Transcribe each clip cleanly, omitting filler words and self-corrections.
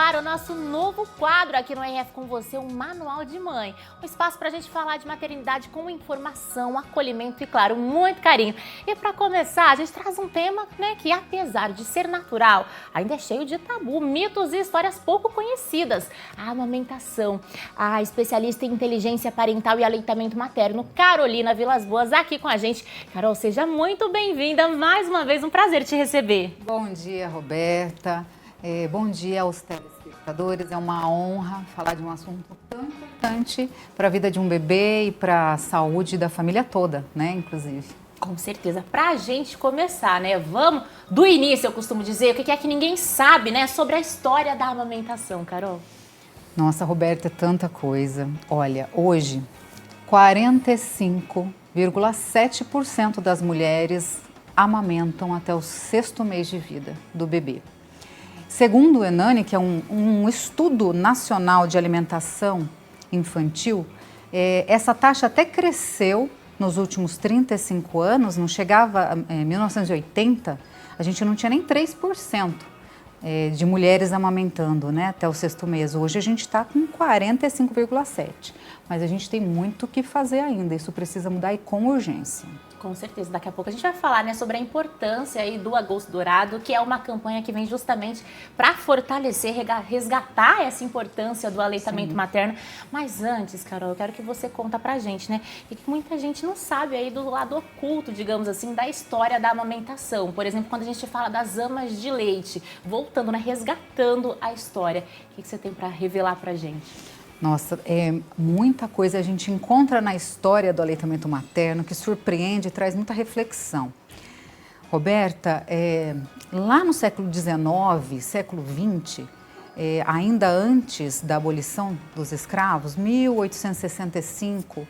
ar o nosso novo quadro aqui no RF com você, um Manual de Mãe. Um espaço para a gente falar de maternidade com informação, acolhimento e, claro, muito carinho. E para começar, a gente traz um tema, que apesar de ser natural, ainda é cheio de tabu, mitos e histórias pouco conhecidas. A amamentação. A especialista em inteligência parental e aleitamento materno, Carolina Vilas Boas, aqui com a gente. Carol, seja muito bem-vinda. Mais uma vez, um prazer te receber. Bom dia, Roberta. Bom dia aos telespectadores. É uma honra falar de um assunto tão importante para a vida de um bebê e para a saúde da família toda, inclusive. Com certeza. Para a gente começar, vamos do início, eu costumo dizer, o que é que ninguém sabe, sobre a história da amamentação, Carol? Nossa, Roberta, é tanta coisa. Olha, hoje, 45,7% das mulheres amamentam até o 6º mês de vida do bebê. Segundo o ENANI, que é um estudo nacional de alimentação infantil, essa taxa até cresceu nos últimos 35 anos, não chegava em 1980, a gente não tinha nem 3% de mulheres amamentando até o 6º mês. Hoje a gente está com 45,7%, mas a gente tem muito o que fazer ainda, isso precisa mudar e com urgência. Com certeza, daqui a pouco a gente vai falar sobre a importância aí do Agosto Dourado, que é uma campanha que vem justamente para fortalecer, resgatar essa importância do aleitamento materno. Mas antes, Carol, eu quero que você conta pra gente, e que muita gente não sabe aí do lado oculto, digamos assim, da história da amamentação. Por exemplo, quando a gente fala das amas de leite, voltando, resgatando a história. O que você tem para revelar pra gente? Nossa, muita coisa a gente encontra na história do aleitamento materno que surpreende e traz muita reflexão. Roberta, lá no século XIX, século XX, ainda antes da abolição dos escravos, 1865,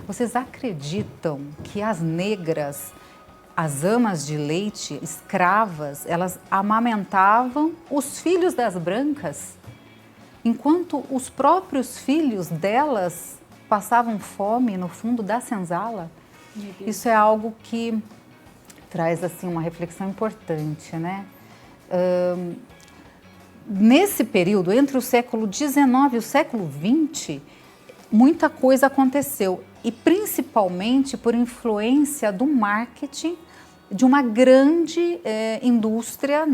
vocês acreditam que as negras, as amas de leite, escravas, elas amamentavam os filhos das brancas? Enquanto os próprios filhos delas passavam fome no fundo da senzala. Isso é algo que traz uma reflexão importante, Nesse período, entre o século XIX e o século XX, muita coisa aconteceu, e principalmente por influência do marketing de uma grande indústria,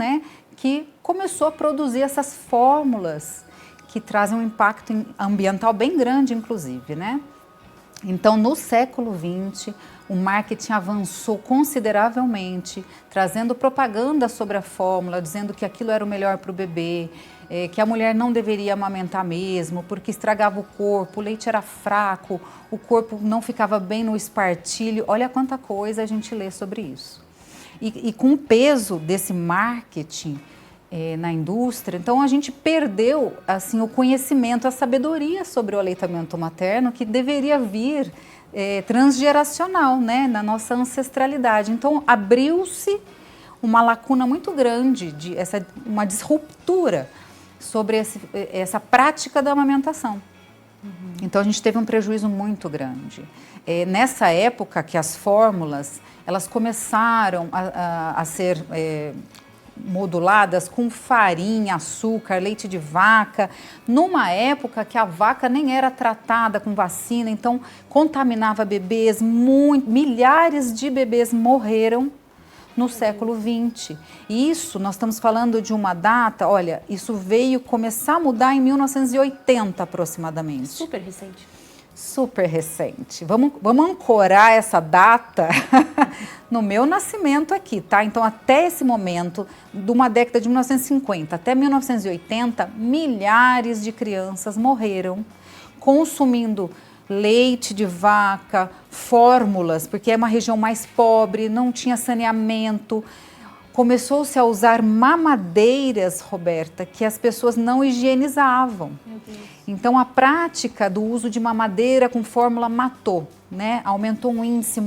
que começou a produzir essas fórmulas que trazem um impacto ambiental bem grande, inclusive, Então, no século XX, o marketing avançou consideravelmente, trazendo propaganda sobre a fórmula, dizendo que aquilo era o melhor para o bebê, que a mulher não deveria amamentar mesmo, porque estragava o corpo, o leite era fraco, o corpo não ficava bem no espartilho. Olha quanta coisa a gente lê sobre isso. E com o peso desse marketing na indústria, então a gente perdeu o conhecimento, a sabedoria sobre o aleitamento materno que deveria vir transgeracional, na nossa ancestralidade. Então abriu-se uma lacuna muito grande, uma disruptura sobre essa prática da amamentação. Então a gente teve um prejuízo muito grande. Nessa época que as fórmulas elas começaram a ser moduladas com farinha, açúcar, leite de vaca, numa época que a vaca nem era tratada com vacina, então contaminava bebês, milhares de bebês morreram no século XX. E isso, nós estamos falando de uma data, olha, isso veio começar a mudar em 1980 aproximadamente. Super recente. Super recente. Vamos ancorar essa data no meu nascimento aqui, Então, até esse momento, de uma década de 1950 até 1980, milhares de crianças morreram consumindo leite de vaca, fórmulas, porque é uma região mais pobre, não tinha saneamento. Começou-se a usar mamadeiras, Roberta, que as pessoas não higienizavam. Meu Deus. Então, a prática do uso de mamadeira com fórmula matou, Aumentou um índice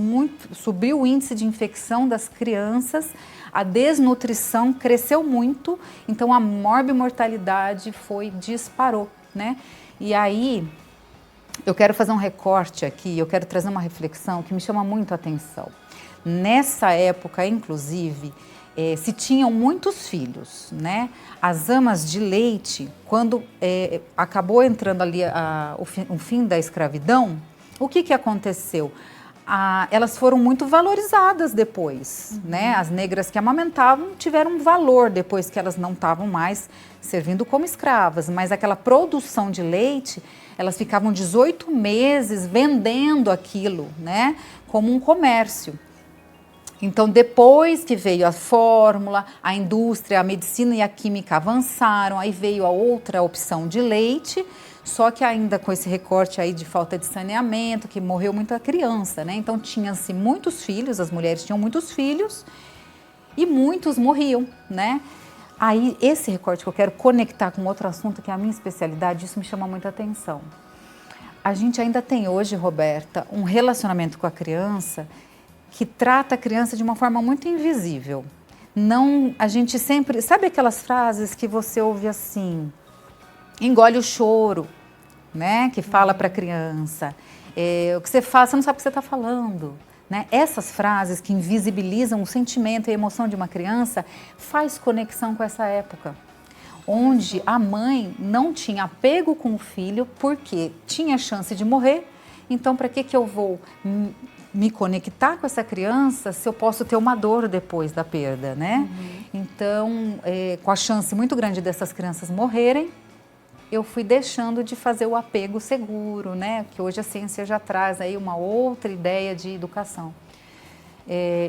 subiu o índice de infecção das crianças, a desnutrição cresceu muito, então a morbimortalidade disparou, E aí, eu quero fazer um recorte aqui, eu quero trazer uma reflexão que me chama muito a atenção. Nessa época, inclusive, se tinham muitos filhos, né? As amas de leite, quando acabou entrando ali o fim da escravidão, o que aconteceu? Elas foram muito valorizadas depois, né? As negras que amamentavam tiveram um valor depois que elas não estavam mais servindo como escravas, mas aquela produção de leite, elas ficavam 18 meses vendendo aquilo, né? Como um comércio. Então, depois que veio a fórmula, a indústria, a medicina e a química avançaram, aí veio a outra opção de leite, só que ainda com esse recorte aí de falta de saneamento, que morreu muita criança, né? Então, tinha-se muitos filhos, as mulheres tinham muitos filhos e muitos morriam, né? Aí, esse recorte que eu quero conectar com outro assunto, que é a minha especialidade, isso me chama muita atenção. A gente ainda tem hoje, Roberta, um relacionamento com a criança que trata a criança de uma forma muito invisível. Não, a gente sempre... Sabe aquelas frases que você ouve assim, engole o choro, né? Que fala para a criança. O que você fala, você não sabe o que você está falando. Né? Essas frases que invisibilizam o sentimento e a emoção de uma criança faz conexão com essa época, onde a mãe não tinha apego com o filho porque tinha chance de morrer. Então, para que eu vou me conectar com essa criança se eu posso ter uma dor depois da perda, né? Então, com a chance muito grande dessas crianças morrerem, eu fui deixando de fazer o apego seguro, né? Que hoje a ciência já traz aí uma outra ideia de educação.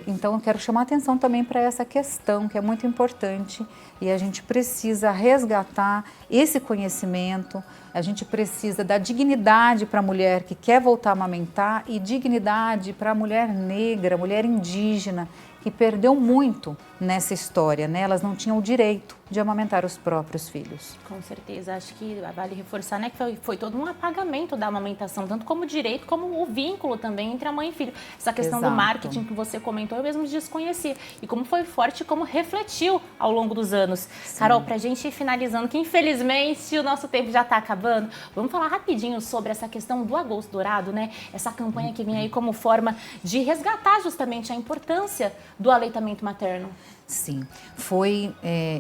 Então, eu quero chamar a atenção também para essa questão, que é muito importante, e a gente precisa resgatar esse conhecimento, a gente precisa dar dignidade para a mulher que quer voltar a amamentar e dignidade para a mulher negra, mulher indígena, que perdeu muito nessa história, né? Elas não tinham o direito de amamentar os próprios filhos. Com certeza, acho que vale reforçar, né, que foi todo um apagamento da amamentação, tanto como direito, como o vínculo também entre a mãe e filho. Essa questão do marketing que você comentou, eu mesmo desconhecia. E como foi forte, como refletiu ao longo dos anos. Sim. Carol, pra gente ir finalizando, que infelizmente o nosso tempo já está acabando, vamos falar rapidinho sobre essa questão do Agosto Dourado, né? Essa campanha que vem aí como forma de resgatar justamente a importância do aleitamento materno. Sim, foi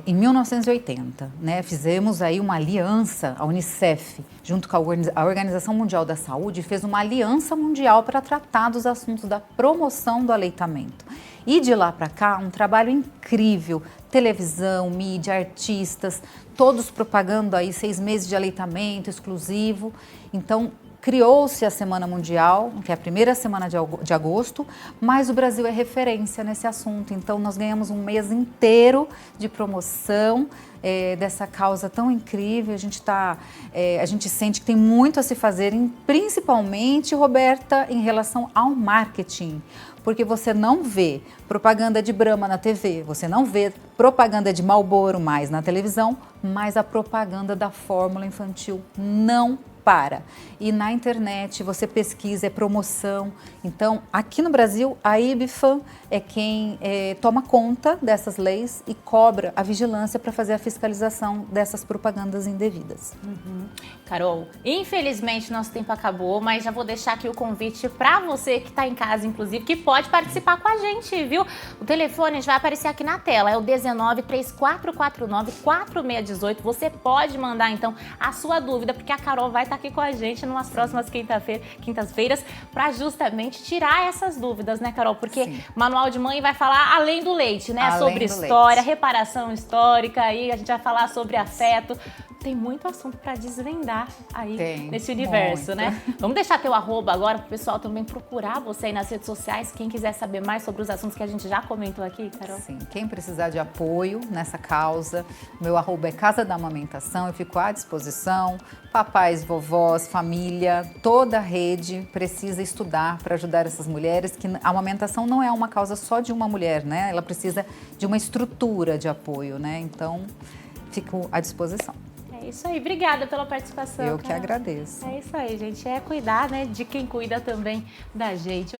em 1980, né? Fizemos aí uma aliança, a Unicef, junto com a Organização Mundial da Saúde, fez uma aliança mundial para tratar dos assuntos da promoção do aleitamento. E de lá para cá, um trabalho incrível, televisão, mídia, artistas, todos propagando aí 6 meses de aleitamento exclusivo. Então, criou-se a Semana Mundial, que é a primeira semana de agosto, mas o Brasil é referência nesse assunto. Então, nós ganhamos um mês inteiro de promoção dessa causa tão incrível. A gente sente que tem muito a se fazer, principalmente, Roberta, em relação ao marketing. Porque você não vê propaganda de Brahma na TV, você não vê propaganda de Marlboro mais na televisão, mas a propaganda da fórmula infantil não para. E na internet você pesquisa, é promoção. Então, aqui no Brasil, a IBFAM é quem toma conta dessas leis e cobra a vigilância para fazer a fiscalização dessas propagandas indevidas. Carol, infelizmente nosso tempo acabou, mas já vou deixar aqui o convite para você que está em casa, inclusive, que pode participar com a gente, viu? O telefone vai aparecer aqui na tela, é o 19 3449 4618. Você pode mandar, então, a sua dúvida, porque a Carol vai estar aqui com a gente nas próximas quintas-feiras para justamente tirar essas dúvidas, né, Carol? Porque sim, o Manual de Mãe vai falar além do leite, né? Além sobre história, reparação histórica, aí a gente vai falar sobre afeto. Tem muito assunto para desvendar aí nesse universo, muito, né? Vamos deixar teu arroba agora para o pessoal também procurar você aí nas redes sociais, quem quiser saber mais sobre os assuntos que a gente já comentou aqui, Carol. Sim, quem precisar de apoio nessa causa, meu arroba é Casa da Amamentação, eu fico à disposição. Papais, vovós, família, toda a rede precisa estudar para ajudar essas mulheres, que a amamentação não é uma causa só de uma mulher, né? Ela precisa de uma estrutura de apoio, né? Então, fico à disposição. É isso aí, obrigada pela participação. Eu que agradeço. É isso aí, gente, é cuidar, né, de quem cuida também da gente.